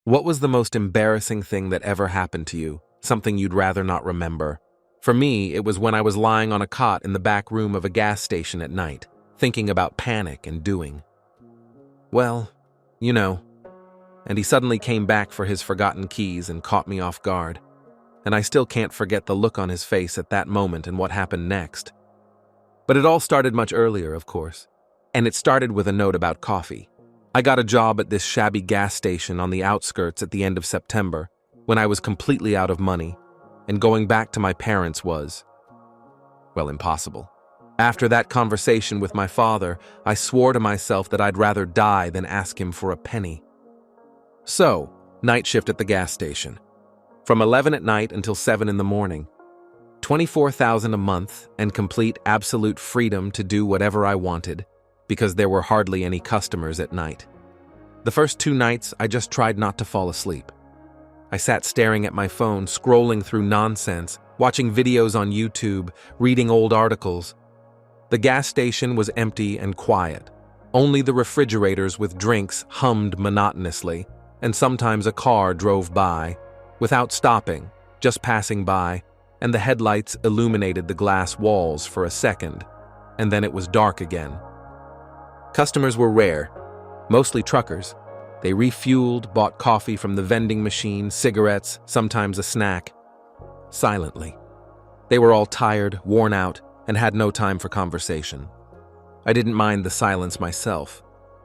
What was the most embarrassing thing that ever happened to you? Something you'd rather not remember? For me, it was when I was lying on a cot in the back room of a gas station at night, thinking about panic and doing. Well, you know. And he suddenly came back for his forgotten keys and caught me off guard. And I still can't forget the look on his face at that moment and what happened next. But it all started much earlier, of course. And it started with a note about coffee. I got a job at this shabby gas station on the outskirts at the end of September, when I was completely out of money, and going back to my parents was, well, impossible. After that conversation with my father, I swore to myself that I'd rather die than ask him for a penny. So, night shift at the gas station. From 11 at night until 7 in the morning. $24,000 a month and complete absolute freedom to do whatever I wanted, because there were hardly any customers at night. The first 2 nights, I just tried not to fall asleep. I sat staring at my phone, scrolling through nonsense, watching videos on YouTube, reading old articles. The gas station was empty and quiet. Only the refrigerators with drinks hummed monotonously, and sometimes a car drove by, without stopping, just passing by, and the headlights illuminated the glass walls for a second, and then it was dark again. Customers were rare, mostly truckers. They refueled, bought coffee from the vending machine, cigarettes, sometimes a snack. Silently. They were all tired, worn out, and had no time for conversation. I didn't mind the silence myself.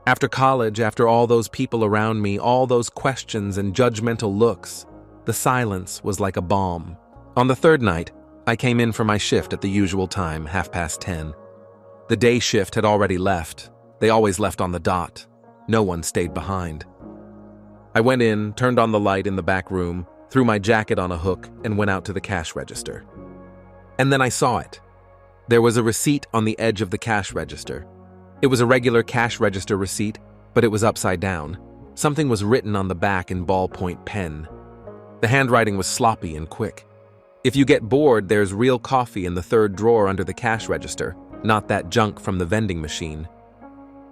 After college, after all those people around me, all those questions and judgmental looks, the silence was like a balm. On the 3rd night, I came in for my shift at the usual time, 10:30. The day shift had already left. They always left on the dot. No one stayed behind. I went in, turned on the light in the back room, threw my jacket on a hook, and went out to the cash register. And then I saw it. There was a receipt on the edge of the cash register. It was a regular cash register receipt, but it was upside down. Something was written on the back in ballpoint pen. The handwriting was sloppy and quick. If you get bored, there's real coffee in the 3rd drawer under the cash register, not that junk from the vending machine.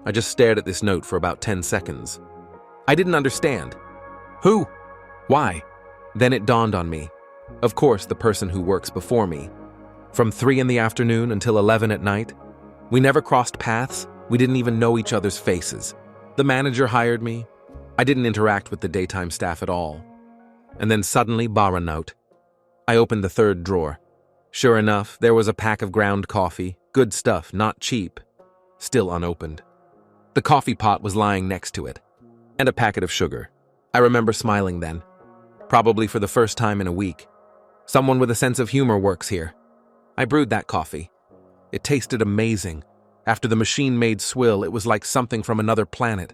I just stared at this note for about 10 seconds. I didn't understand. Who? Why? Then it dawned on me. Of course, the person who works before me. From 3 in the afternoon until 11 at night. We never crossed paths. We didn't even know each other's faces. The manager hired me. I didn't interact with the daytime staff at all. And then suddenly, bar a note. I opened the 3rd drawer. Sure enough, there was a pack of ground coffee. Good stuff, not cheap. Still unopened. The coffee pot was lying next to it, and a packet of sugar. I remember smiling then, probably for the first time in a week. Someone with a sense of humor works here. I brewed that coffee. It tasted amazing. After the machine made swill, it was like something from another planet.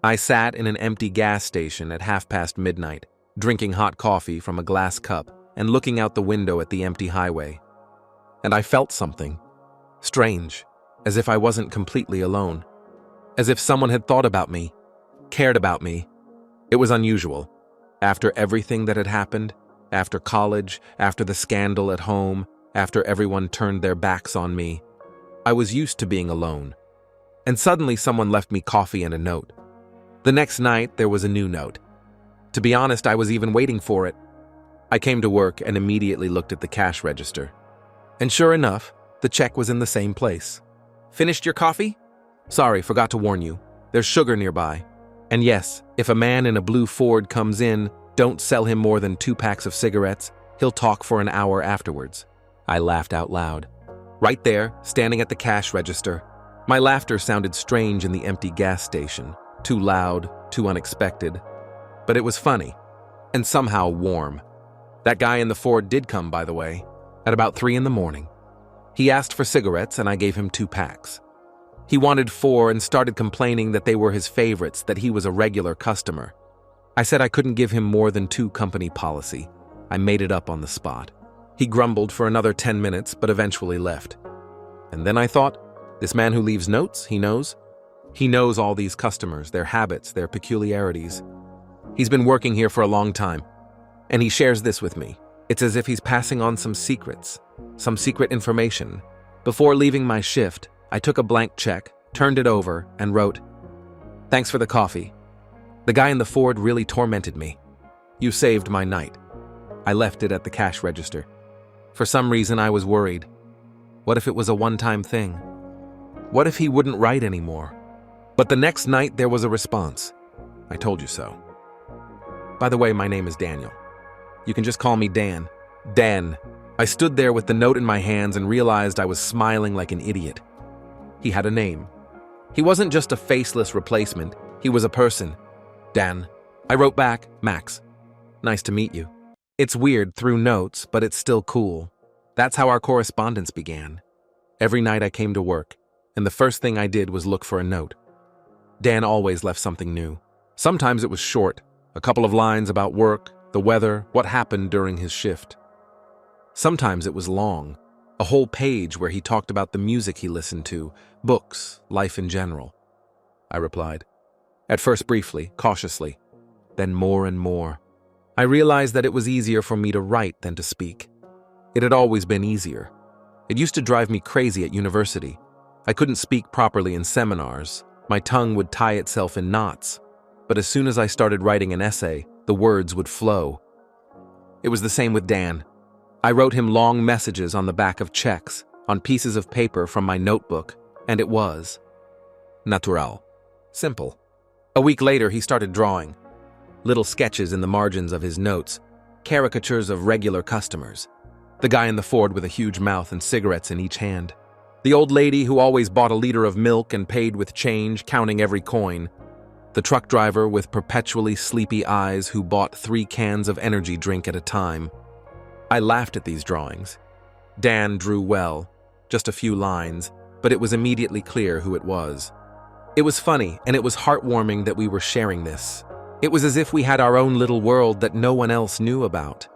I sat in an empty gas station at midnight, drinking hot coffee from a glass cup and looking out the window at the empty highway. And I felt something. Strange, as if I wasn't completely alone. As if someone had thought about me, cared about me. It was unusual. After everything that had happened, after college, after the scandal at home, after everyone turned their backs on me, I was used to being alone. And suddenly someone left me coffee and a note. The next night, there was a new note. To be honest, I was even waiting for it. I came to work and immediately looked at the cash register. And sure enough, the check was in the same place. Finished your coffee? Sorry, forgot to warn you. There's sugar nearby. And yes, if a man in a blue Ford comes in, don't sell him more than 2 packs of cigarettes. He'll talk for an hour afterwards. I laughed out loud. Right there, standing at the cash register. My laughter sounded strange in the empty gas station. Too loud, too unexpected. But it was funny. And somehow warm. That guy in the Ford did come, by the way, at about 3 in the morning. He asked for cigarettes and I gave him 2 packs. He wanted 4 and started complaining that they were his favorites, that he was a regular customer. I said I couldn't give him more than 2 company policy. I made it up on the spot. He grumbled for another 10 minutes, but eventually left. And then I thought, this man who leaves notes, he knows? He knows all these customers, their habits, their peculiarities. He's been working here for a long time, and he shares this with me. It's as if he's passing on some secrets, some secret information. Before leaving my shift, I took a blank check, turned it over, and wrote, "Thanks for the coffee." The guy in the Ford really tormented me. You saved my night. I left it at the cash register. For some reason, I was worried. What if it was a one-time thing? What if he wouldn't write anymore? But the next night, there was a response. I told you so. By the way, my name is Daniel. You can just call me Dan. Dan. I stood there with the note in my hands and realized I was smiling like an idiot. He had a name. He wasn't just a faceless replacement. He was a person. Dan. I wrote back, Max. Nice to meet you. It's weird through notes, but it's still cool. That's how our correspondence began. Every night I came to work, and the first thing I did was look for a note. Dan always left something new. Sometimes it was short, a couple of lines about work, the weather, what happened during his shift. Sometimes it was long, a whole page where he talked about the music he listened to, books, life in general. I replied. At first briefly, cautiously, then more and more. I realized that it was easier for me to write than to speak. It had always been easier. It used to drive me crazy at university. I couldn't speak properly in seminars. My tongue would tie itself in knots. But as soon as I started writing an essay, the words would flow. It was the same with Dan. I wrote him long messages on the back of checks, on pieces of paper from my notebook, and it was natural. Simple. A week later, he started drawing. Little sketches in the margins of his notes, caricatures of regular customers. The guy in the Ford with a huge mouth and cigarettes in each hand. The old lady who always bought a liter of milk and paid with change, counting every coin. The truck driver with perpetually sleepy eyes who bought 3 cans of energy drink at a time. I laughed at these drawings. Dan drew well, just a few lines, but it was immediately clear who it was. It was funny, and it was heartwarming that we were sharing this. It was as if we had our own little world that no one else knew about.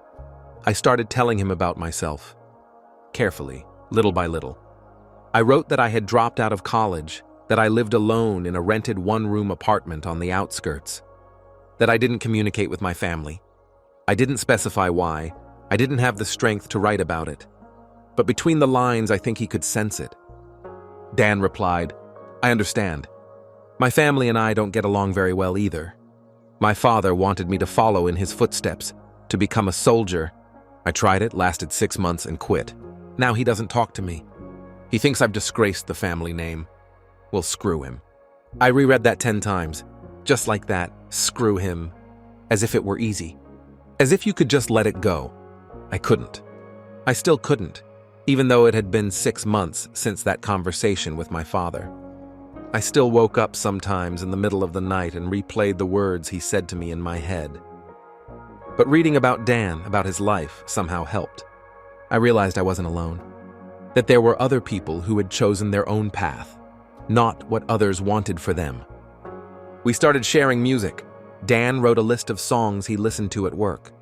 I started telling him about myself. Carefully, little by little. I wrote that I had dropped out of college, that I lived alone in a rented one-room apartment on the outskirts, that I didn't communicate with my family. I didn't specify why. I didn't have the strength to write about it. But between the lines, I think he could sense it. Dan replied, I understand. My family and I don't get along very well either. My father wanted me to follow in his footsteps, to become a soldier. I tried it, lasted 6 months, and quit. Now he doesn't talk to me. He thinks I've disgraced the family name. Well, screw him. I reread that 10 times. Just like that, screw him. As if it were easy. As if you could just let it go. I couldn't. I still couldn't, even though it had been 6 months since that conversation with my father. I still woke up sometimes in the middle of the night and replayed the words he said to me in my head. But reading about Dan, about his life, somehow helped. I realized I wasn't alone. That there were other people who had chosen their own path, not what others wanted for them. We started sharing music. Dan wrote a list of songs he listened to at work.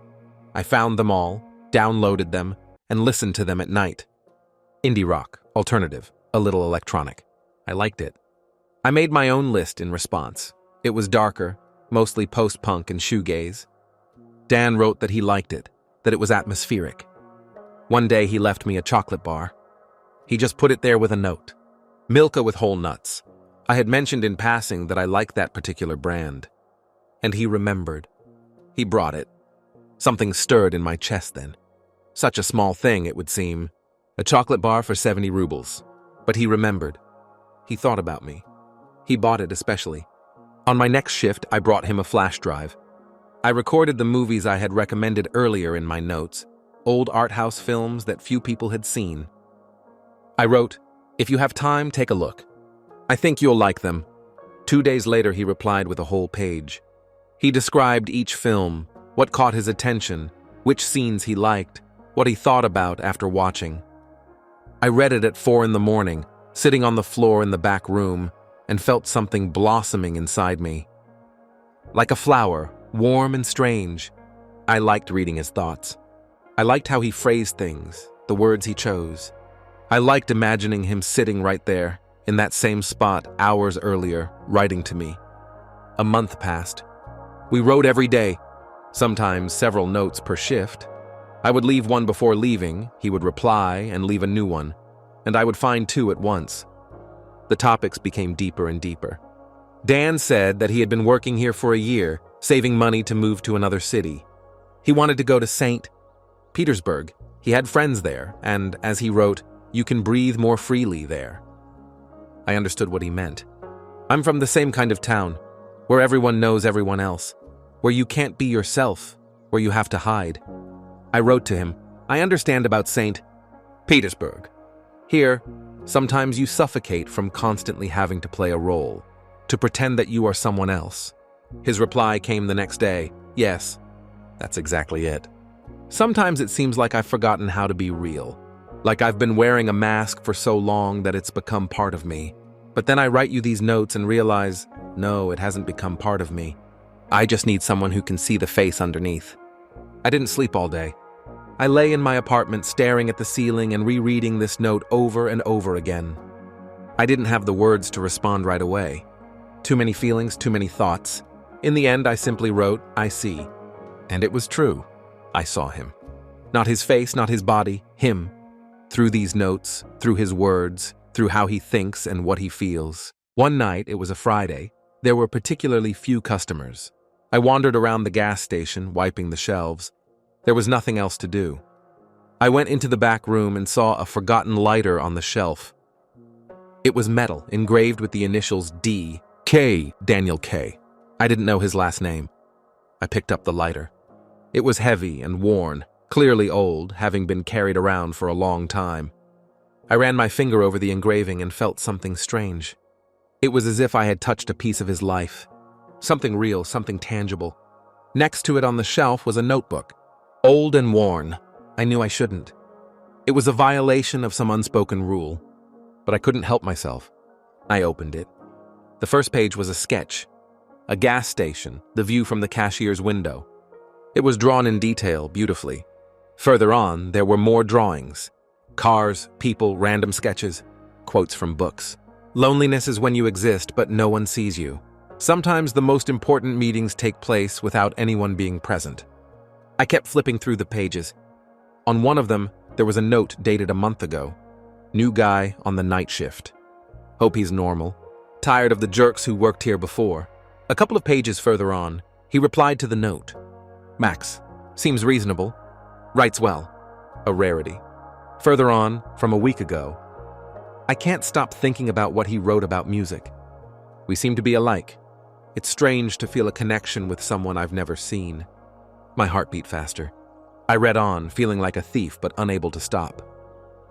I found them all, downloaded them, and listened to them at night. Indie rock, alternative, a little electronic. I liked it. I made my own list in response. It was darker, mostly post-punk and shoegaze. Dan wrote that he liked it, that it was atmospheric. One day he left me a chocolate bar. He just put it there with a note. Milka with whole nuts. I had mentioned in passing that I liked that particular brand. And he remembered. He brought it. Something stirred in my chest then. Such a small thing, it would seem. A chocolate bar for 70 rubles. But he remembered. He thought about me. He bought it especially. On my next shift, I brought him a flash drive. I recorded the movies I had recommended earlier in my notes, old art house films that few people had seen. I wrote, if you have time, take a look. I think you'll like them. 2 days later, he replied with a whole page. He described each film, what caught his attention, which scenes he liked, what he thought about after watching. I read it at 4 a.m, sitting on the floor in the back room, and felt something blossoming inside me. Like a flower, warm and strange. I liked reading his thoughts. I liked how he phrased things, the words he chose. I liked imagining him sitting right there, in that same spot hours earlier, writing to me. A month passed. We wrote every day, sometimes several notes per shift. I would leave one before leaving, he would reply and leave a new one, and I would find 2 at once. The topics became deeper and deeper. Dan said that he had been working here for a year, saving money to move to another city. He wanted to go to St. Petersburg. He had friends there, and, as he wrote, you can breathe more freely there. I understood what he meant. I'm from the same kind of town, where everyone knows everyone else, where you can't be yourself, where you have to hide. I wrote to him, I understand about St. Petersburg. Here, sometimes you suffocate from constantly having to play a role, to pretend that you are someone else. His reply came the next day, yes, that's exactly it. Sometimes it seems like I've forgotten how to be real, like I've been wearing a mask for so long that it's become part of me. But then I write you these notes and realize, no, it hasn't become part of me. I just need someone who can see the face underneath. I didn't sleep all day. I lay in my apartment staring at the ceiling and rereading this note over and over again. I didn't have the words to respond right away. Too many feelings, too many thoughts. In the end, I simply wrote, I see. And it was true. I saw him. Not his face, not his body, him. Through these notes, through his words, through how he thinks and what he feels. One night, it was a Friday, there were particularly few customers. I wandered around the gas station, wiping the shelves. There was nothing else to do. I went into the back room and saw a forgotten lighter on the shelf. It was metal, engraved with the initials D. K. Daniel K. I didn't know his last name. I picked up the lighter. It was heavy and worn, clearly old, having been carried around for a long time. I ran my finger over the engraving and felt something strange. It was as if I had touched a piece of his life. Something real, something tangible. Next to it on the shelf was a notebook. Old and worn. I knew I shouldn't. It was a violation of some unspoken rule. But I couldn't help myself. I opened it. The first page was a sketch. A gas station, the view from the cashier's window. It was drawn in detail, beautifully. Further on, there were more drawings. Cars, people, random sketches, quotes from books. Loneliness is when you exist, but no one sees you. Sometimes the most important meetings take place without anyone being present. I kept flipping through the pages. On one of them, there was a note dated a month ago. New guy on the night shift. Hope he's normal. Tired of the jerks who worked here before. A couple of pages further on, he replied to the note. Max, seems reasonable. Writes well. A rarity. Further on, from a week ago. I can't stop thinking about what he wrote about music. We seem to be alike. It's strange to feel a connection with someone I've never seen. My heart beat faster. I read on, feeling like a thief but unable to stop.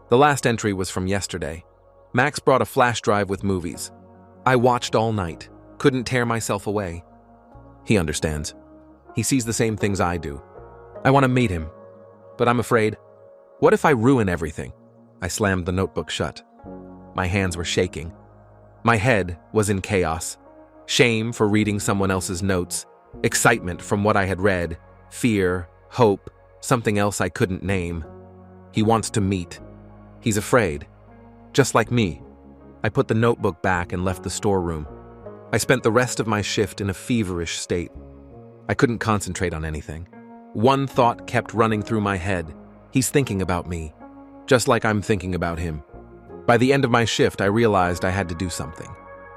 The last entry was from yesterday. Max brought a flash drive with movies. I watched all night, couldn't tear myself away. He understands. He sees the same things I do. I want to meet him, but I'm afraid. What if I ruin everything? I slammed the notebook shut. My hands were shaking. My head was in chaos. Shame for reading someone else's notes, excitement from what I had read, fear, hope, something else I couldn't name. He wants to meet. He's afraid. Just like me. I put the notebook back and left the storeroom. I spent the rest of my shift in a feverish state. I couldn't concentrate on anything. One thought kept running through my head. He's thinking about me, just like I'm thinking about him. By the end of my shift, I realized I had to do something.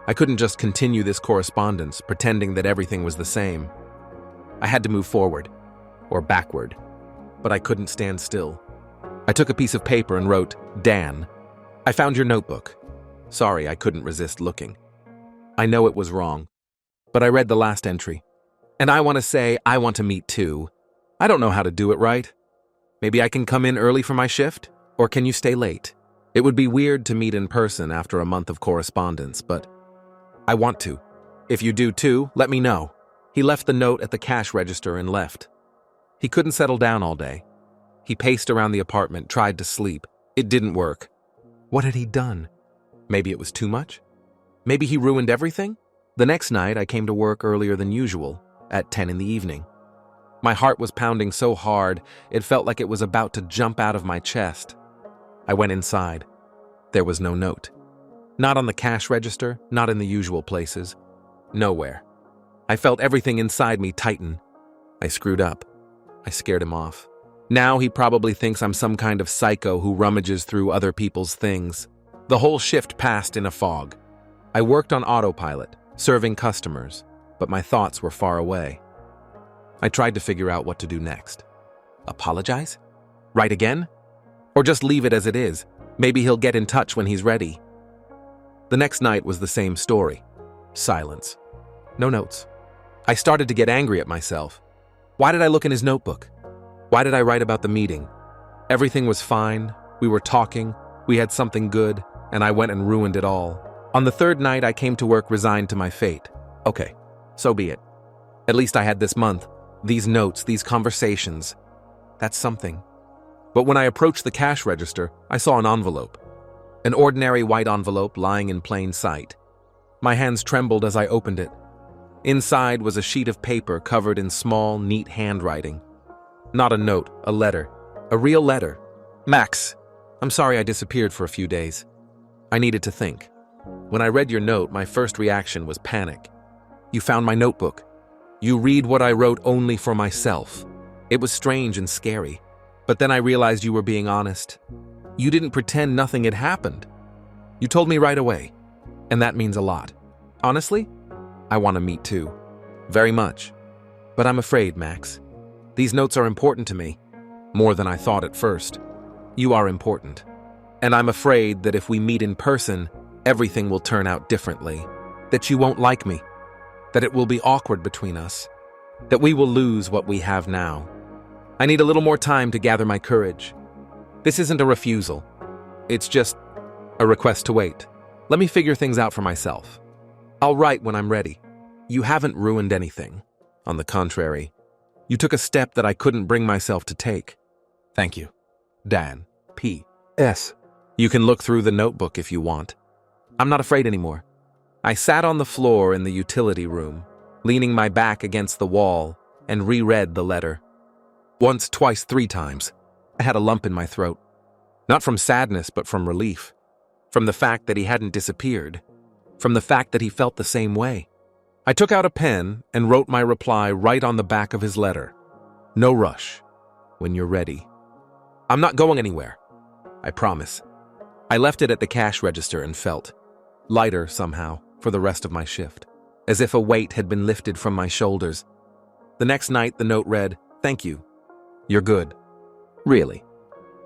I couldn't just continue this correspondence, pretending that everything was the same. I had to move forward, or backward, but I couldn't stand still. I took a piece of paper and wrote, Dan, I found your notebook. Sorry, I couldn't resist looking. I know it was wrong, but I read the last entry. And I want to say I want to meet too. I don't know how to do it right. Maybe I can come in early for my shift, or can you stay late? It would be weird to meet in person after a month of correspondence, but I want to. If you do too, let me know. He left the note at the cash register and left. He couldn't settle down all day. He paced around the apartment, tried to sleep. It didn't work. What had he done? Maybe it was too much? Maybe he ruined everything? The next night, I came to work earlier than usual, at 10 in the evening. My heart was pounding so hard, it felt like it was about to jump out of my chest. I went inside. There was no note. Not on the cash register, not in the usual places. Nowhere. I felt everything inside me tighten. I screwed up. I scared him off. Now he probably thinks I'm some kind of psycho who rummages through other people's things. The whole shift passed in a fog. I worked on autopilot, serving customers, but my thoughts were far away. I tried to figure out what to do next. Apologize? Write again? Or just leave it as it is? Maybe he'll get in touch when he's ready. The next night was the same story. Silence. No notes. I started to get angry at myself. Why did I look in his notebook? Why did I write about the meeting? Everything was fine. We were talking. We had something good, and I went and ruined it all. On the third night, I came to work resigned to my fate. Okay, so be it. At least I had this month. These notes, these conversations. That's something. But when I approached the cash register, I saw an envelope. An ordinary white envelope lying in plain sight. My hands trembled as I opened it. Inside was a sheet of paper covered in small, neat handwriting. Not a note, a letter. A real letter. Max, I'm sorry I disappeared for a few days. I needed to think. When I read your note, my first reaction was panic. You found my notebook. You read what I wrote only for myself. It was strange and scary. But then I realized you were being honest. You didn't pretend nothing had happened. You told me right away. And that means a lot. Honestly, I want to meet too. Very much. But I'm afraid, Max. These notes are important to me. More than I thought at first. You are important. And I'm afraid that if we meet in person, everything will turn out differently. That you won't like me. That it will be awkward between us. That we will lose what we have now. I need a little more time to gather my courage. This isn't a refusal. It's just a request to wait. Let me figure things out for myself. I'll write when I'm ready. You haven't ruined anything. On the contrary, you took a step that I couldn't bring myself to take. Thank you. Dan. P.S. You can look through the notebook if you want. I'm not afraid anymore. I sat on the floor in the utility room, leaning my back against the wall, and reread the letter. Once, twice, 3 times. I had a lump in my throat. Not from sadness, but from relief. From the fact that he hadn't disappeared. From the fact that he felt the same way. I took out a pen and wrote my reply right on the back of his letter. No rush. When you're ready. I'm not going anywhere. I promise. I left it at the cash register and felt lighter somehow for the rest of my shift. As if a weight had been lifted from my shoulders. The next night, the note read, "Thank you. You're good." Really.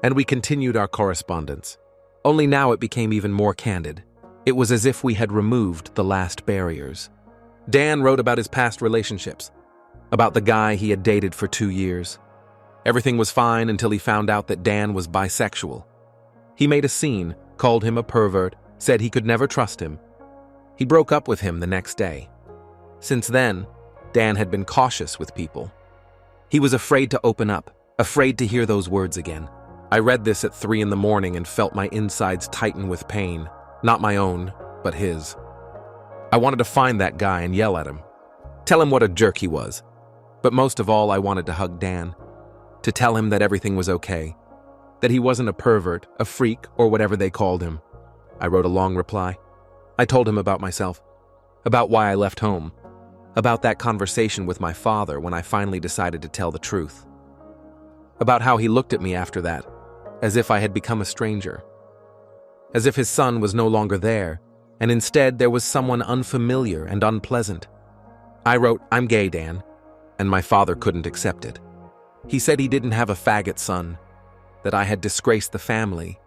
And we continued our correspondence. Only now it became even more candid. It was as if we had removed the last barriers. Dan wrote about his past relationships. About the guy he had dated for 2 years. Everything was fine until he found out that Dan was bisexual. He made a scene, called him a pervert, said he could never trust him. He broke up with him the next day. Since then, Dan had been cautious with people. He was afraid to open up, afraid to hear those words again. I read this at 3 in the morning and felt my insides tighten with pain. Not my own, but his. I wanted to find that guy and yell at him. Tell him what a jerk he was. But most of all, I wanted to hug Dan. To tell him that everything was okay. That he wasn't a pervert, a freak, or whatever they called him. I wrote a long reply. I told him about myself. About why I left home. About that conversation with my father when I finally decided to tell the truth. About how he looked at me after that, as if I had become a stranger. As if his son was no longer there, and instead there was someone unfamiliar and unpleasant. I wrote, "I'm gay, Dan," and my father couldn't accept it. He said he didn't have a faggot son, that I had disgraced the family.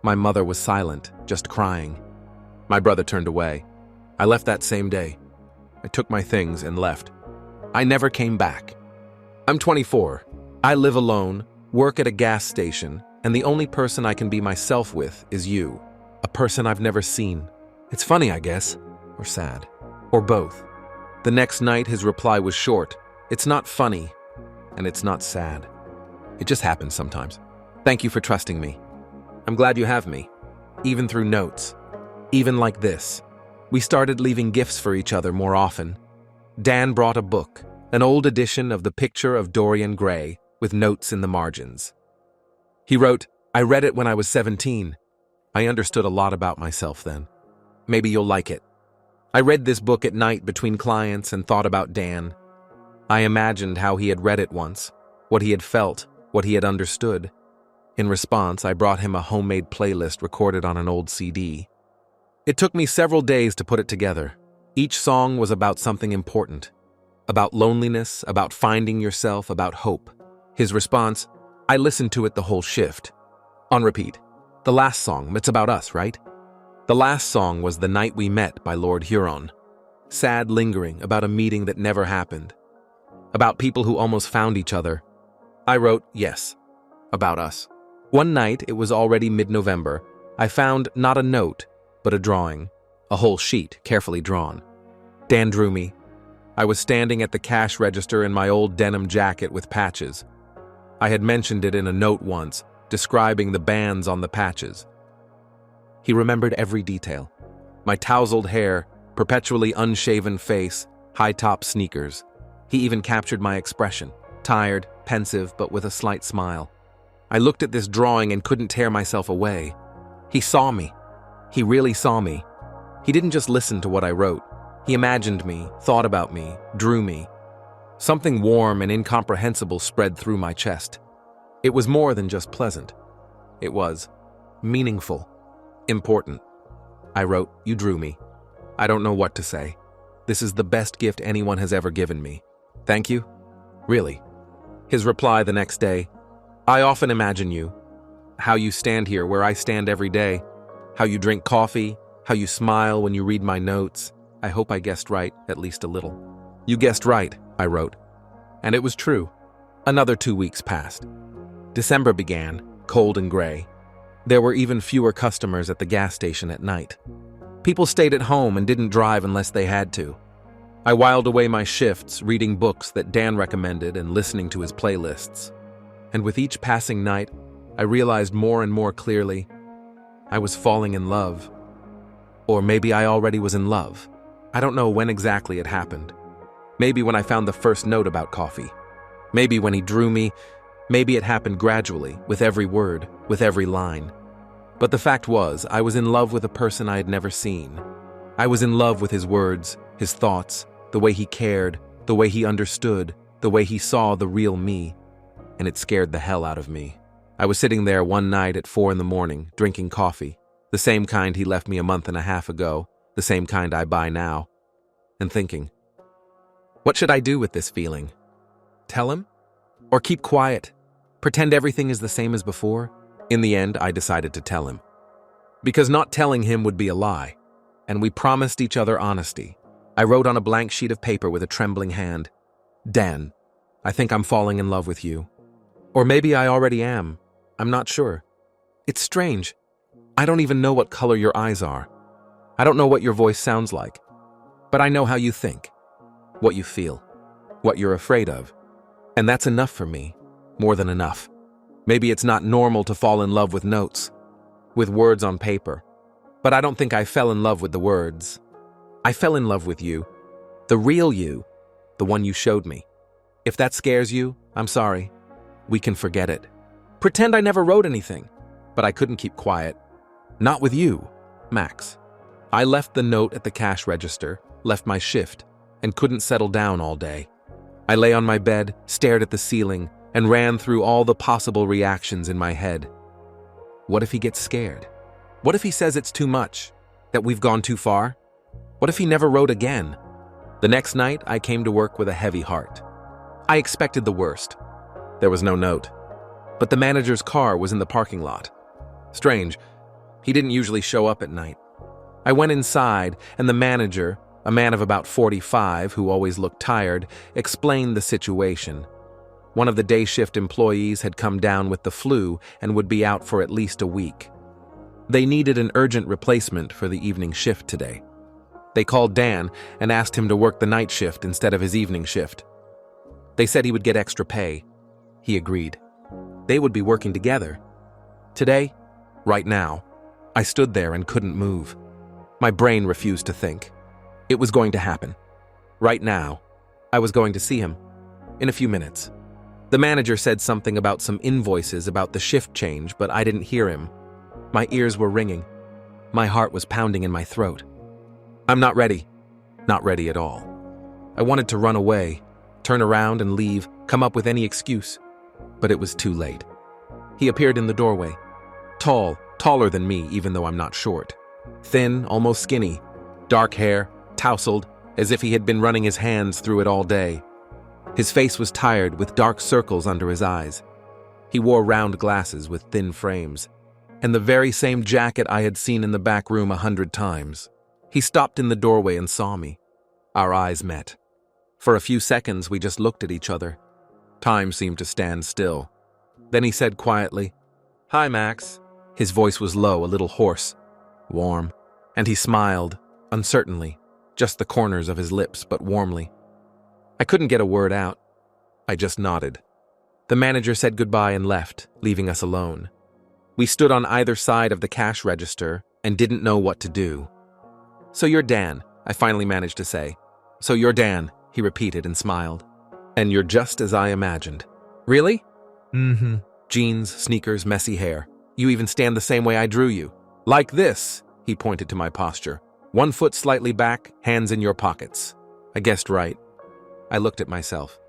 My mother was silent, just crying. My brother turned away. I left that same day. I took my things and left. I never came back. I'm 24. I live alone, work at a gas station, and the only person I can be myself with is you. A person I've never seen. It's funny, I guess. Or sad. Or both. The next night, his reply was short. It's not funny, and it's not sad. It just happens sometimes. Thank you for trusting me. I'm glad you have me. Even through notes. Even like this. We started leaving gifts for each other more often. Dan brought a book, an old edition of The Picture of Dorian Gray, with notes in the margins. He wrote, "I read it when I was 17. I understood a lot about myself then. Maybe you'll like it." I read this book at night between clients and thought about Dan. I imagined how he had read it once, what he had felt, what he had understood. In response, I brought him a homemade playlist recorded on an old CD. It took me several days to put it together. Each song was about something important, about loneliness, about finding yourself, about hope. His response, I listened to it the whole shift. On repeat. The last song, it's about us, right? The last song was The Night We Met by Lord Huron. Sad lingering about a meeting that never happened. About people who almost found each other. I wrote, yes, about us. One night, it was already mid-November, I found not a note, but a drawing. A whole sheet, carefully drawn. Dan drew me. I was standing at the cash register in my old denim jacket with patches. I had mentioned it in a note once, describing the bands on the patches. He remembered every detail. My tousled hair, perpetually unshaven face, high-top sneakers. He even captured my expression, tired, pensive, but with a slight smile. I looked at this drawing and couldn't tear myself away. He saw me. He really saw me. He didn't just listen to what I wrote. He imagined me, thought about me, drew me. Something warm and incomprehensible spread through my chest. It was more than just pleasant. It was meaningful, important. I wrote, you drew me. I don't know what to say. This is the best gift anyone has ever given me. Thank you? Really? His reply the next day, I often imagine you. How you stand here where I stand every day. How you drink coffee. How you smile when you read my notes. I hope I guessed right, at least a little. You guessed right, I wrote. And it was true. Another 2 weeks passed. December began, cold and gray. There were even fewer customers at the gas station at night. People stayed at home and didn't drive unless they had to. I whiled away my shifts, reading books that Dan recommended and listening to his playlists. And with each passing night, I realized more and more clearly, I was falling in love. Or maybe I already was in love. I don't know when exactly it happened. Maybe when I found the first note about coffee. Maybe when he drew me. Maybe it happened gradually, with every word, with every line. But the fact was, I was in love with a person I had never seen. I was in love with his words, his thoughts, the way he cared, the way he understood, the way he saw the real me. And it scared the hell out of me. I was sitting there one night at 4 a.m, drinking coffee, the same kind he left me a month and a half ago, the same kind I buy now, and thinking, what should I do with this feeling? Tell him? Or keep quiet? Pretend everything is the same as before? In the end, I decided to tell him. Because not telling him would be a lie, and we promised each other honesty. I wrote on a blank sheet of paper with a trembling hand, Dan, I think I'm falling in love with you. Or maybe I already am. I'm not sure. It's strange. I don't even know what color your eyes are. I don't know what your voice sounds like. But I know how you think, what you feel, what you're afraid of. And that's enough for me, more than enough. Maybe it's not normal to fall in love with notes, with words on paper. But I don't think I fell in love with the words. I fell in love with you, the real you, the one you showed me. If that scares you, I'm sorry. We can forget it. Pretend I never wrote anything. But I couldn't keep quiet. Not with you, Max. I left the note at the cash register, left my shift, and couldn't settle down all day. I lay on my bed, stared at the ceiling, and ran through all the possible reactions in my head. What if he gets scared? What if he says it's too much? That we've gone too far? What if he never wrote again? The next night, I came to work with a heavy heart. I expected the worst. There was no note. But the manager's car was in the parking lot. Strange. He didn't usually show up at night. I went inside, and the manager, a man of about 45 who always looked tired, explained the situation. One of the day shift employees had come down with the flu and would be out for at least a week. They needed an urgent replacement for the evening shift today. They called Dan and asked him to work the night shift instead of his evening shift. They said he would get extra pay. He agreed. They would be working together. Today, right now, I stood there and couldn't move. My brain refused to think. It was going to happen. Right now, I was going to see him. In a few minutes. The manager said something about some invoices about the shift change, but I didn't hear him. My ears were ringing. My heart was pounding in my throat. I'm not ready. Not ready at all. I wanted to run away, turn around and leave, come up with any excuse. But it was too late. He appeared in the doorway. Tall, taller than me even though I'm not short. Thin, almost skinny. Dark hair, tousled, as if he had been running his hands through it all day. His face was tired, with dark circles under his eyes. He wore round glasses with thin frames, and the very same jacket I had seen in the back room 100 times. He stopped in the doorway and saw me. Our eyes met. For a few seconds, we just looked at each other. Time seemed to stand still. Then he said quietly, "Hi, Max." His voice was low, a little hoarse, warm, and he smiled, uncertainly, just the corners of his lips, but warmly. I couldn't get a word out. I just nodded. The manager said goodbye and left, leaving us alone. We stood on either side of the cash register and didn't know what to do. "So you're Dan," I finally managed to say. "So you're Dan," he repeated and smiled. "And you're just as I imagined." "Really?" "Mm-hmm. Jeans, sneakers, messy hair. You even stand the same way I drew you. Like this," he pointed to my posture. "One foot slightly back, hands in your pockets." I guessed right. I looked at myself.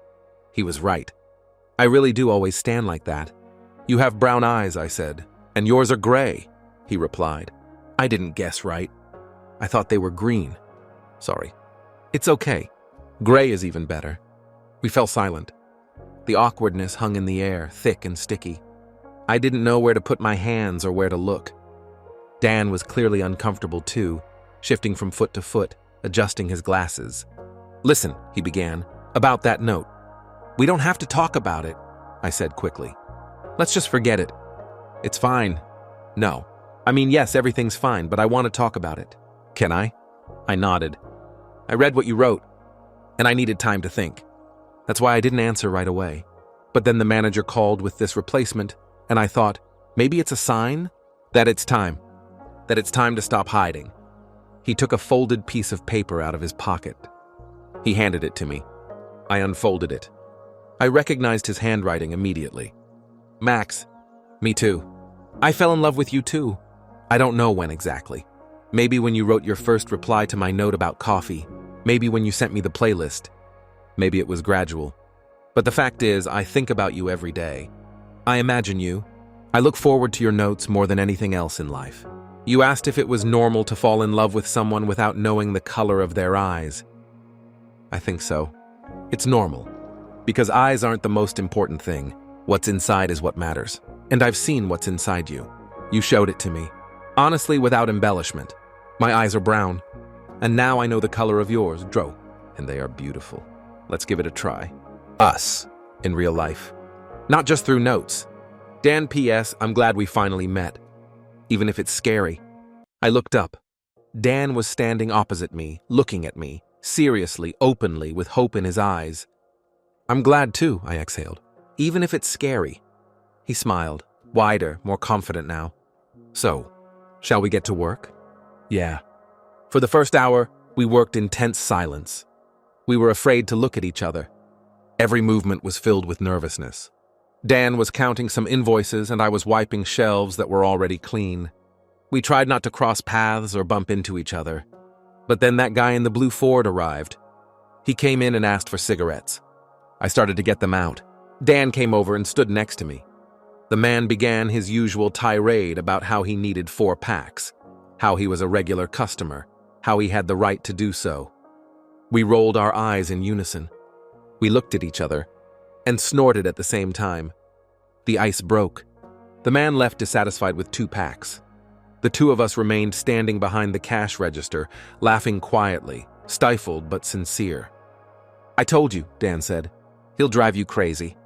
He was right. I really do always stand like that. "You have brown eyes," I said. "And yours are gray," he replied. I didn't guess right. I thought they were green. Sorry. "It's okay. Gray is even better." We fell silent. The awkwardness hung in the air, thick and sticky. I didn't know where to put my hands or where to look. Dan was clearly uncomfortable too, shifting from foot to foot, adjusting his glasses. "Listen," he began, "about that note. We don't have to talk about it," I said quickly. "Let's just forget it." "It's fine." "No. I mean, yes, everything's fine, but I want to talk about it." "Can I?" I nodded. "I read what you wrote, and I needed time to think. That's why I didn't answer right away. But then the manager called with this replacement, and I thought, maybe it's a sign that it's time. That it's time to stop hiding." He took a folded piece of paper out of his pocket. He handed it to me. I unfolded it. I recognized his handwriting immediately. "Max, me too. I fell in love with you too. I don't know when exactly. Maybe when you wrote your first reply to my note about coffee. Maybe when you sent me the playlist. Maybe it was gradual. But the fact is, I think about you every day. I imagine you. I look forward to your notes more than anything else in life. You asked if it was normal to fall in love with someone without knowing the color of their eyes. I think so. It's normal. Because eyes aren't the most important thing. What's inside is what matters. And I've seen what's inside you. You showed it to me. Honestly, without embellishment. My eyes are brown. And now I know the color of yours, Dro. And they are beautiful. Let's give it a try. Us. In real life. Not just through notes. Dan, P.S. I'm glad we finally met. Even if it's scary. I looked up. Dan was standing opposite me, looking at me, seriously, openly, with hope in his eyes. "I'm glad too," I exhaled. "Even if it's scary." He smiled, wider, more confident now. "So, shall we get to work?" "Yeah." For the first hour, we worked in tense silence. We were afraid to look at each other. Every movement was filled with nervousness. Dan was counting some invoices and I was wiping shelves that were already clean. We tried not to cross paths or bump into each other. But then that guy in the blue Ford arrived. He came in and asked for cigarettes. I started to get them out. Dan came over and stood next to me. The man began his usual tirade about how he needed 4 packs, how he was a regular customer, how he had the right to do so. We rolled our eyes in unison. We looked at each other and snorted at the same time. The ice broke. The man left dissatisfied with 2 packs. The two of us remained standing behind the cash register, laughing quietly, stifled but sincere. "I told you," Dan said. "He'll drive you crazy.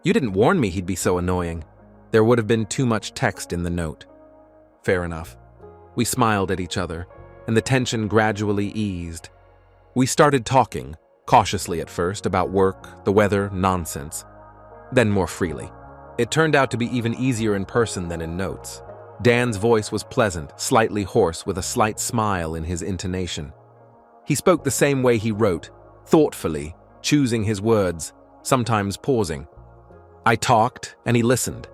You didn't warn me he'd be so annoying." There would have been too much text in the note. Fair enough. We smiled at each other, and the tension gradually eased. We started talking, cautiously at first, about work, the weather, nonsense. Then more freely. It turned out to be even easier in person than in notes. Dan's voice was pleasant, slightly hoarse, with a slight smile in his intonation. He spoke the same way he wrote, thoughtfully, choosing his words, sometimes pausing. I talked, and he listened.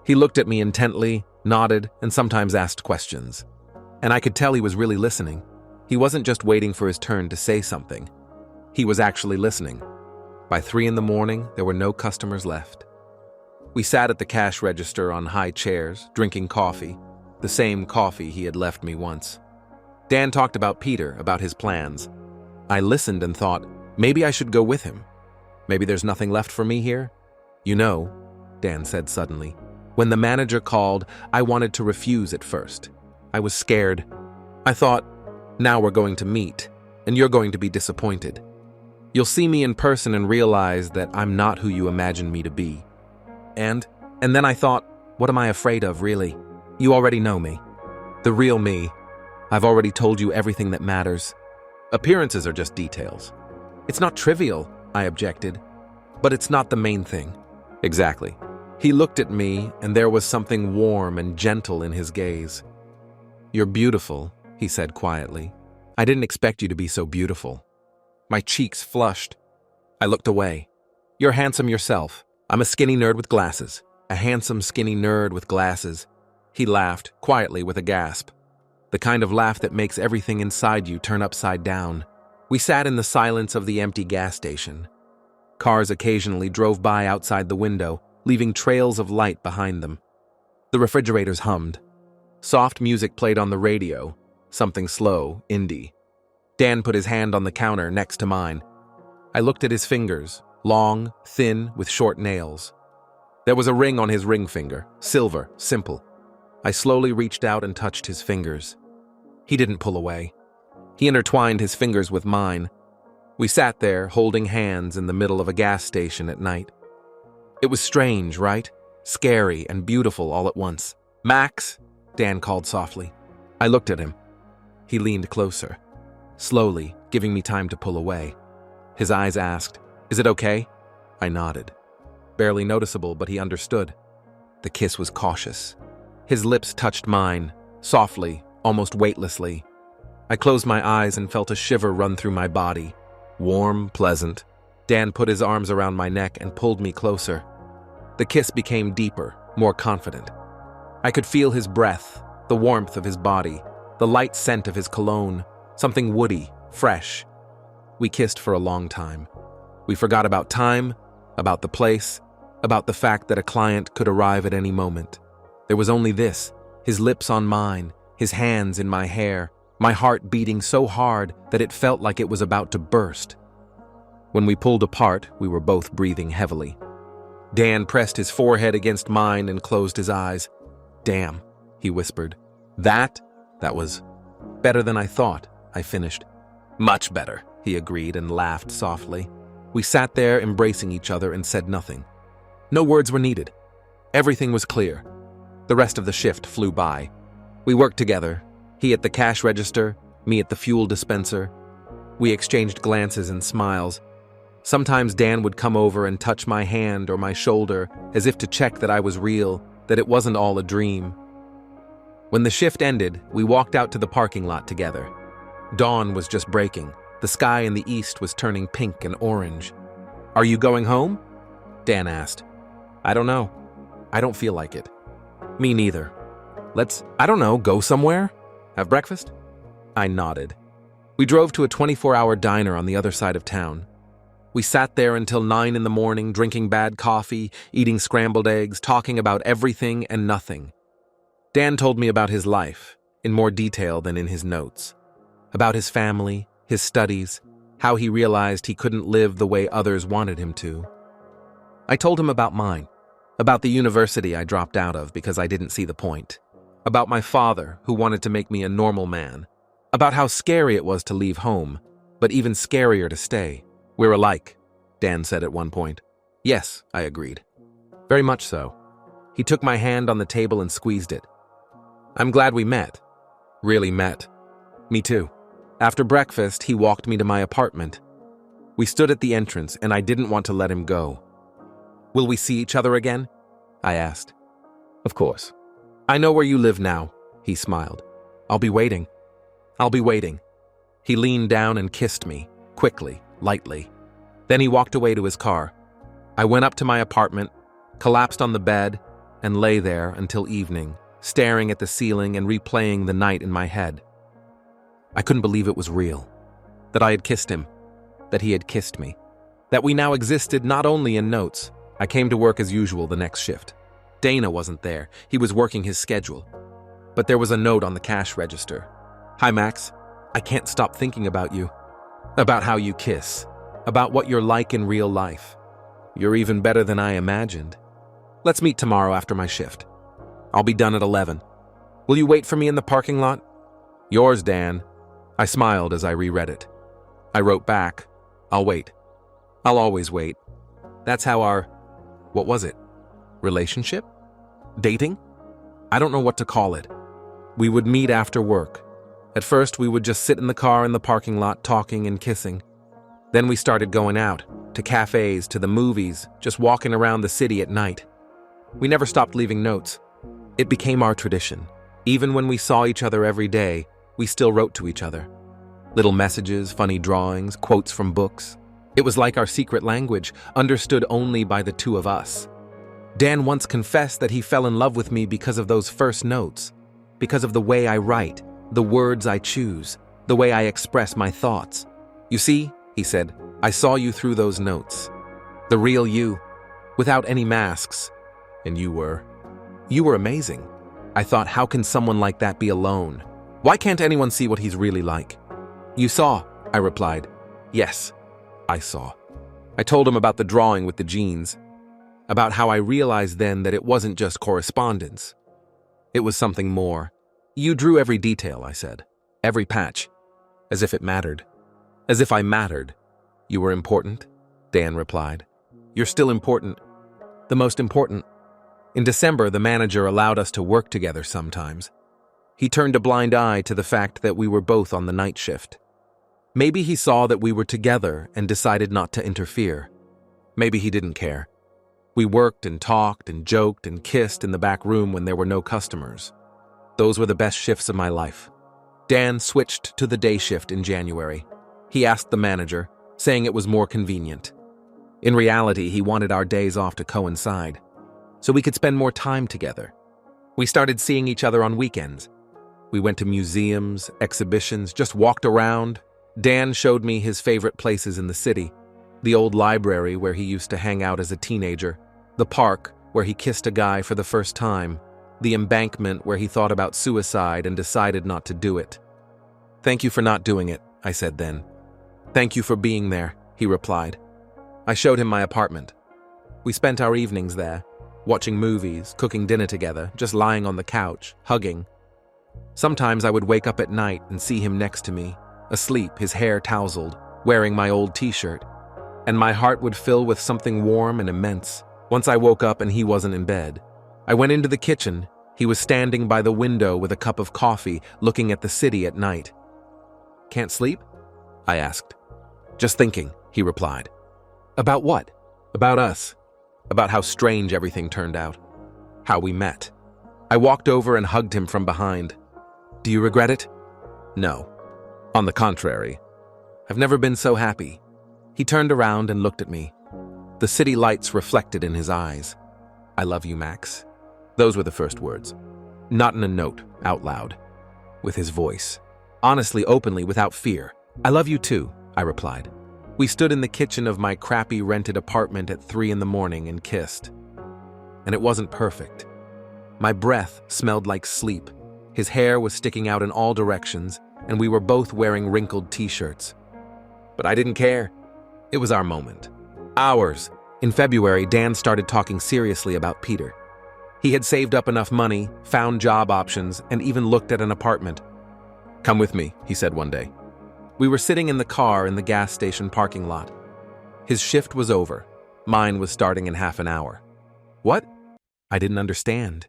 He looked at me intently, nodded, and sometimes asked questions. And I could tell he was really listening. He wasn't just waiting for his turn to say something. He was actually listening. By 3 a.m, there were no customers left. We sat at the cash register on high chairs, drinking coffee, the same coffee he had left me once. Dan talked about Peter, about his plans. I listened and thought, maybe I should go with him. Maybe there's nothing left for me here? You know, Dan said suddenly. When the manager called, I wanted to refuse at first. I was scared. I thought, now we're going to meet, and you're going to be disappointed. You'll see me in person and realize that I'm not who you imagine me to be. And then I thought, what am I afraid of, really? You already know me. The real me. I've already told you everything that matters. Appearances are just details. It's not trivial, I objected. But it's not the main thing. Exactly. He looked at me, and there was something warm and gentle in his gaze. You're beautiful, he said quietly. I didn't expect you to be so beautiful. My cheeks flushed. I looked away. You're handsome yourself. I'm a skinny nerd with glasses. A handsome, skinny nerd with glasses. He laughed, quietly with a gasp. The kind of laugh that makes everything inside you turn upside down. We sat in the silence of the empty gas station. Cars occasionally drove by outside the window, leaving trails of light behind them. The refrigerators hummed. Soft music played on the radio, something slow, indie. Dan put his hand on the counter next to mine. I looked at his fingers, long, thin, with short nails. There was a ring on his ring finger, silver, simple. I slowly reached out and touched his fingers. He didn't pull away. He intertwined his fingers with mine. We sat there, holding hands in the middle of a gas station at night. It was strange, right? Scary and beautiful all at once. Max, Dan called softly. I looked at him. He leaned closer, slowly, giving me time to pull away. His eyes asked, "Is it okay?" I nodded. Barely noticeable, but he understood. The kiss was cautious. His lips touched mine, softly, almost weightlessly. I closed my eyes and felt a shiver run through my body. Warm, pleasant. Dan put his arms around my neck and pulled me closer. The kiss became deeper, more confident. I could feel his breath, the warmth of his body, the light scent of his cologne, something woody, fresh. We kissed for a long time. We forgot about time, about the place, about the fact that a client could arrive at any moment. There was only this, his lips on mine, his hands in my hair, my heart beating so hard that it felt like it was about to burst. When we pulled apart, we were both breathing heavily. Dan pressed his forehead against mine and closed his eyes. "Damn," he whispered. That was better than I thought," I finished. "Much better," he agreed and laughed softly. We sat there embracing each other and said nothing. No words were needed. Everything was clear. The rest of the shift flew by. We worked together, he at the cash register, me at the fuel dispenser. We exchanged glances and smiles. Sometimes Dan would come over and touch my hand or my shoulder as if to check that I was real, that it wasn't all a dream. When the shift ended, we walked out to the parking lot together. Dawn was just breaking. The sky in the east was turning pink and orange. "Are you going home?" Dan asked. "I don't know. I don't feel like it." "Me neither. Let's, I don't know, go somewhere? Have breakfast?" I nodded. We drove to a 24-hour diner on the other side of town. We sat there until 9 in the morning, drinking bad coffee, eating scrambled eggs, talking about everything and nothing. Dan told me about his life, in more detail than in his notes. About his family, his studies, how he realized he couldn't live the way others wanted him to. I told him about mine, about the university I dropped out of because I didn't see the point, about my father who wanted to make me a normal man, about how scary it was to leave home, but even scarier to stay. "We're alike," Dan said at one point. "Yes," I agreed. "Very much so." He took my hand on the table and squeezed it. "I'm glad we met." "Really met." "Me too." After breakfast, he walked me to my apartment. We stood at the entrance, and I didn't want to let him go. "Will we see each other again?" I asked. "Of course. I know where you live now," he smiled. "I'll be waiting." "I'll be waiting." He leaned down and kissed me, quickly, lightly. Then he walked away to his car. I went up to my apartment, collapsed on the bed, and lay there until evening, staring at the ceiling and replaying the night in my head. I couldn't believe it was real. That I had kissed him. That he had kissed me. That we now existed not only in notes. I came to work as usual the next shift. Dana wasn't there. He was working his schedule. But there was a note on the cash register. "Hi, Max. I can't stop thinking about you." About how you kiss. About what you're like in real life. You're even better than I imagined. Let's meet tomorrow after my shift. I'll be done at 11. Will you wait for me in the parking lot? Yours, Dan. I smiled as I reread it. I wrote back, I'll wait. I'll always wait. That's how our, what was it? Relationship? Dating? I don't know what to call it. We would meet after work. At first, we would just sit in the car in the parking lot talking and kissing. Then we started going out, to cafes, to the movies, just walking around the city at night. We never stopped leaving notes. It became our tradition. Even when we saw each other every day, we still wrote to each other. Little messages, funny drawings, quotes from books. It was like our secret language, understood only by the two of us. Dan once confessed that he fell in love with me because of those first notes, because of the way I write, the words I choose, the way I express my thoughts. You see, he said, I saw you through those notes. The real you, without any masks. And you were amazing. I thought, how can someone like that be alone? Why can't anyone see what he's really like? You saw, I replied. Yes, I saw. I told him about the drawing with the jeans, about how I realized then that it wasn't just correspondence. It was something more. You drew every detail, I said, every patch, as if it mattered. As if I mattered. You were important, Dan replied. You're still important. The most important. In December, the manager allowed us to work together sometimes. He turned a blind eye to the fact that we were both on the night shift. Maybe he saw that we were together and decided not to interfere. Maybe he didn't care. We worked and talked and joked and kissed in the back room when there were no customers. Those were the best shifts of my life. Dan switched to the day shift in January. He asked the manager, saying it was more convenient. In reality, he wanted our days off to coincide, so we could spend more time together. We started seeing each other on weekends. We went to museums, exhibitions, just walked around. Dan showed me his favorite places in the city, the old library where he used to hang out as a teenager, the park where he kissed a guy for the first time, the embankment where he thought about suicide and decided not to do it. Thank you for not doing it, I said then. Thank you for being there, he replied. I showed him my apartment. We spent our evenings there, watching movies, cooking dinner together, just lying on the couch, hugging. Sometimes I would wake up at night and see him next to me, asleep, his hair tousled, wearing my old t-shirt, and my heart would fill with something warm and immense. Once I woke up and he wasn't in bed. I went into the kitchen. He was standing by the window with a cup of coffee, looking at the city at night. Can't sleep? I asked. Just thinking, he replied. About what? About us. About how strange everything turned out. How we met. I walked over and hugged him from behind. Do you regret it? No. On the contrary. I've never been so happy. He turned around and looked at me. The city lights reflected in his eyes. I love you, Max. Those were the first words. Not in a note, out loud. With his voice. Honestly, openly, without fear. I love you too, I replied. We stood in the kitchen of my crappy rented apartment at 3 in the morning and kissed. And it wasn't perfect. My breath smelled like sleep. His hair was sticking out in all directions, and we were both wearing wrinkled t-shirts. But I didn't care. It was our moment. Ours. In February, Dan started talking seriously about Peter. He had saved up enough money, found job options, and even looked at an apartment. Come with me, he said one day. We were sitting in the car in the gas station parking lot. His shift was over. Mine was starting in half an hour. What? I didn't understand.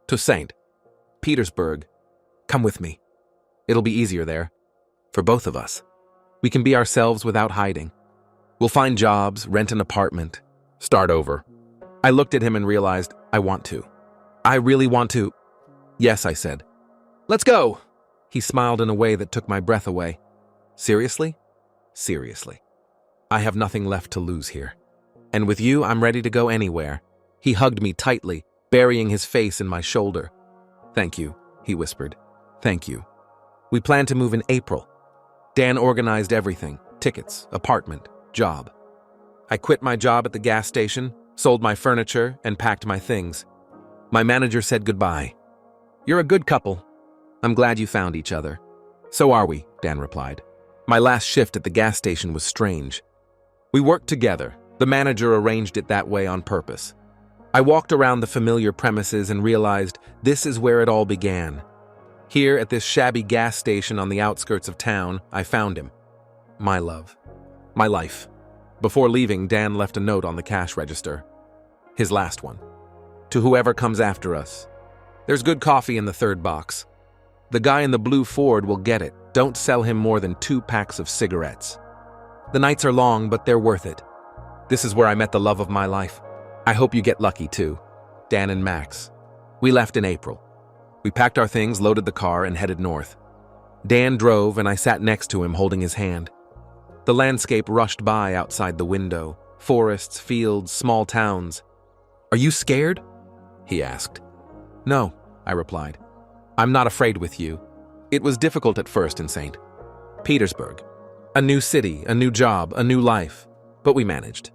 To St. Petersburg. Come with me. It'll be easier there. For both of us. We can be ourselves without hiding. We'll find jobs, rent an apartment, start over. I looked at him and realized I want to. I really want to. Yes, I said. Let's go. He smiled in a way that took my breath away. Seriously? Seriously. I have nothing left to lose here. And with you, I'm ready to go anywhere. He hugged me tightly, burying his face in my shoulder. Thank you, he whispered. Thank you. We plan to move in April. Dan organized everything, tickets, apartment, job. I quit my job at the gas station, sold my furniture, and packed my things. My manager said goodbye. You're a good couple. I'm glad you found each other. So are we, Dan replied. My last shift at the gas station was strange. We worked together. The manager arranged it that way on purpose. I walked around the familiar premises and realized this is where it all began. Here at this shabby gas station on the outskirts of town, I found him. My love. My life. Before leaving, Dan left a note on the cash register. His last one. To whoever comes after us. There's good coffee in the third box. The guy in the blue Ford will get it. Don't sell him more than 2 packs of cigarettes. The nights are long, but they're worth it. This is where I met the love of my life. I hope you get lucky too. Dan and Max. We left in April. We packed our things, loaded the car, and headed north. Dan drove, and I sat next to him holding his hand. The landscape rushed by outside the window. Forests, fields, small towns. Are you scared? He asked. No, I replied. I'm not afraid with you. It was difficult at first in St. Petersburg. A new city, a new job, a new life. But we managed.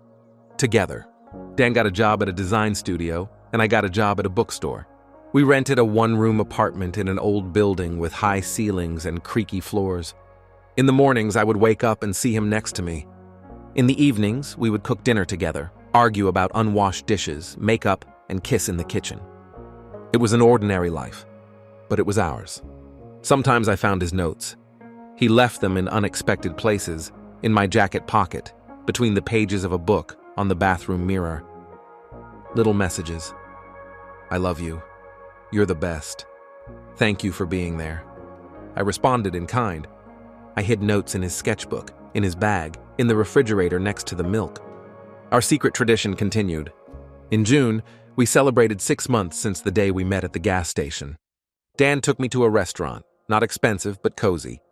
Together. Dan got a job at a design studio, and I got a job at a bookstore. We rented a 1-room apartment in an old building with high ceilings and creaky floors. In the mornings, I would wake up and see him next to me. In the evenings, we would cook dinner together, argue about unwashed dishes, make up, and kiss in the kitchen. It was an ordinary life, but it was ours. Sometimes I found his notes. He left them in unexpected places, in my jacket pocket, between the pages of a book, on the bathroom mirror. Little messages. I love you. You're the best. Thank you for being there. I responded in kind. I hid notes in his sketchbook, in his bag, in the refrigerator next to the milk. Our secret tradition continued. In June, we celebrated 6 months since the day we met at the gas station. Dan took me to a restaurant, not expensive but cozy.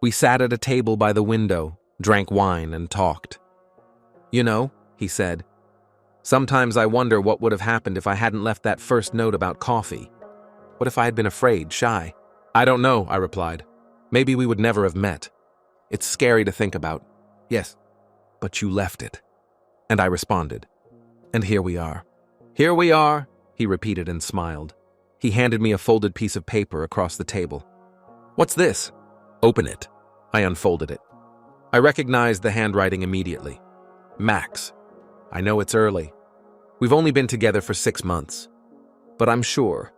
We sat at a table by the window, drank wine, and talked. You know, he said, sometimes I wonder what would have happened if I hadn't left that first note about coffee. What if I had been afraid, shy? I don't know, I replied. Maybe we would never have met. It's scary to think about. Yes, but you left it. And I responded. And here we are. Here we are, he repeated and smiled. He handed me a folded piece of paper across the table. What's this? Open it. I unfolded it. I recognized the handwriting immediately. Max. I know it's early. We've only been together for 6 months. But I'm sure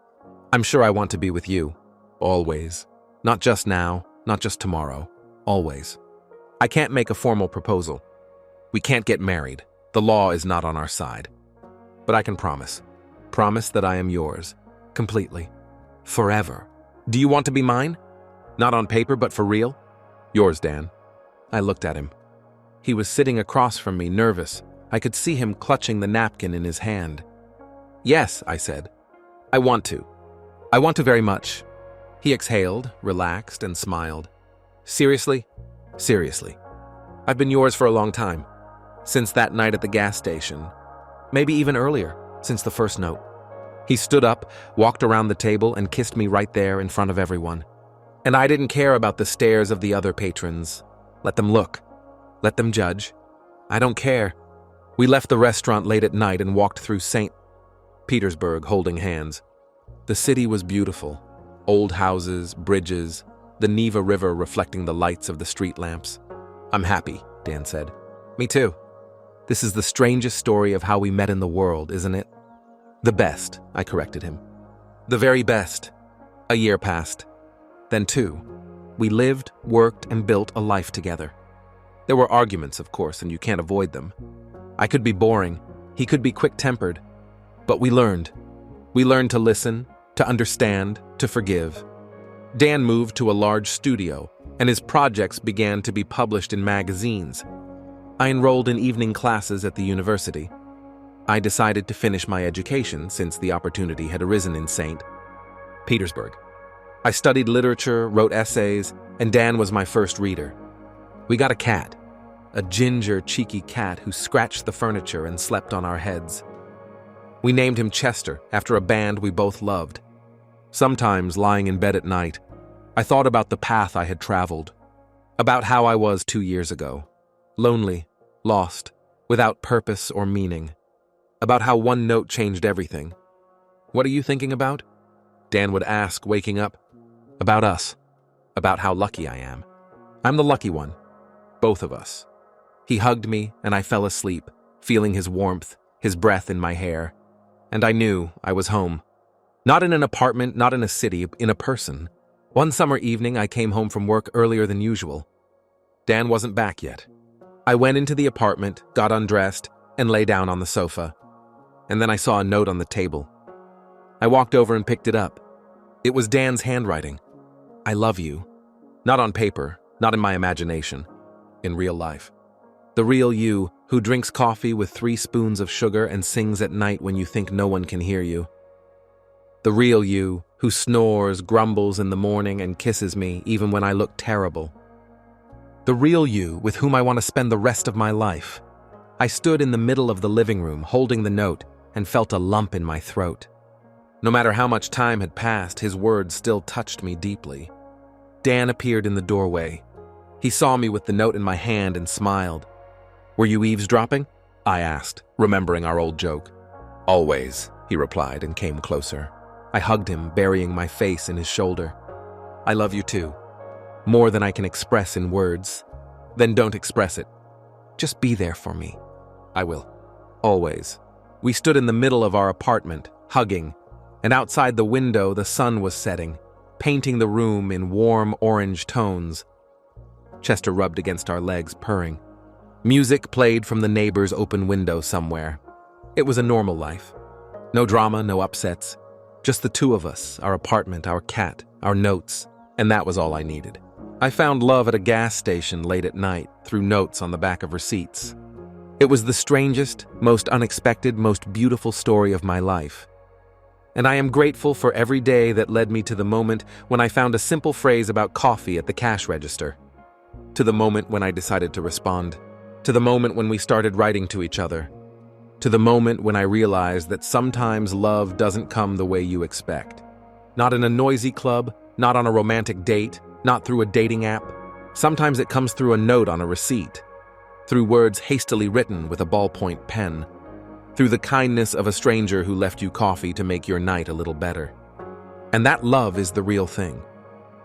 I want to be with you. Always. Not just now, not just tomorrow. Always. I can't make a formal proposal. We can't get married. The law is not on our side. But I can promise. Promise that I am yours. Completely. Forever. Do you want to be mine? Not on paper, but for real? Yours, Dan. I looked at him. He was sitting across from me, nervous. I could see him clutching the napkin in his hand. Yes, I said. I want to. I want to very much. He exhaled, relaxed, and smiled. Seriously? Seriously. I've been yours for a long time. Since that night at the gas station. Maybe even earlier, since the first note. He stood up, walked around the table, and kissed me right there in front of everyone. And I didn't care about the stares of the other patrons. Let them look. Let them judge. I don't care. We left the restaurant late at night and walked through St. Petersburg holding hands. The city was beautiful. Old houses, bridges, the Neva River reflecting the lights of the street lamps. I'm happy, Dan said. Me too. This is the strangest story of how we met in the world, isn't it? The best, I corrected him. The very best. A year passed. Then 2. We lived, worked, and built a life together. There were arguments, of course, and you can't avoid them. I could be boring. He could be quick-tempered. But we learned. We learned to listen, to understand, to forgive. Dan moved to a large studio, and his projects began to be published in magazines. I enrolled in evening classes at the university. I decided to finish my education since the opportunity had arisen in St. Petersburg. I studied literature, wrote essays, and Dan was my first reader. We got a cat, a ginger, cheeky cat who scratched the furniture and slept on our heads. We named him Chester after a band we both loved. Sometimes, lying in bed at night, I thought about the path I had traveled, about how I was 2 years ago, lonely, lost, without purpose or meaning, about how one note changed everything. What are you thinking about? Dan would ask, waking up. About us, about how lucky I am. I'm the lucky one, both of us. He hugged me, and I fell asleep, feeling his warmth, his breath in my hair. And I knew I was home. Not in an apartment, not in a city, in a person. One summer evening, I came home from work earlier than usual. Dan wasn't back yet. I went into the apartment, got undressed, and lay down on the sofa. And then I saw a note on the table. I walked over and picked it up. It was Dan's handwriting. I love you. Not on paper, not in my imagination. In real life. The real you, who drinks coffee with 3 spoons of sugar and sings at night when you think no one can hear you. The real you, who snores, grumbles in the morning, and kisses me even when I look terrible. The real you, with whom I want to spend the rest of my life. I stood in the middle of the living room, holding the note, and felt a lump in my throat. No matter how much time had passed, his words still touched me deeply. Dan appeared in the doorway. He saw me with the note in my hand and smiled. "Were you eavesdropping?" I asked, remembering our old joke. "Always," he replied and came closer. I hugged him, burying my face in his shoulder. "I love you too. More than I can express in words." "Then don't express it. Just be there for me." "I will. Always." We stood in the middle of our apartment, hugging, and outside the window the sun was setting, painting the room in warm orange tones. Chester rubbed against our legs, purring. Music played from the neighbor's open window somewhere. It was a normal life. No drama, no upsets. Just the two of us, our apartment, our cat, our notes, and that was all I needed. I found love at a gas station late at night through notes on the back of receipts. It was the strangest, most unexpected, most beautiful story of my life. And I am grateful for every day that led me to the moment when I found a simple phrase about coffee at the cash register. To the moment when I decided to respond. To the moment when we started writing to each other. To the moment when I realized that sometimes love doesn't come the way you expect. Not in a noisy club, not on a romantic date, not through a dating app. Sometimes it comes through a note on a receipt. Through words hastily written with a ballpoint pen. Through the kindness of a stranger who left you coffee to make your night a little better. And that love is the real thing.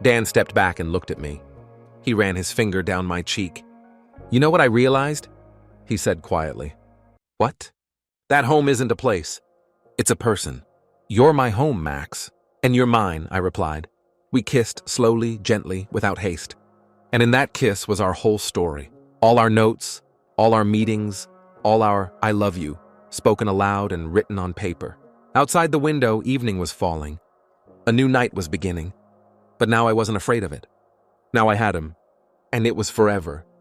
Dan stepped back and looked at me. He ran his finger down my cheek. "You know what I realized?" he said quietly. "What?" "That home isn't a place. It's a person. You're my home, Max. And you're mine," I replied. We kissed slowly, gently, without haste. And in that kiss was our whole story. All our notes, all our meetings, all our "I love you," spoken aloud and written on paper. Outside the window, evening was falling. A new night was beginning. But now I wasn't afraid of it. Now I had him. And it was forever.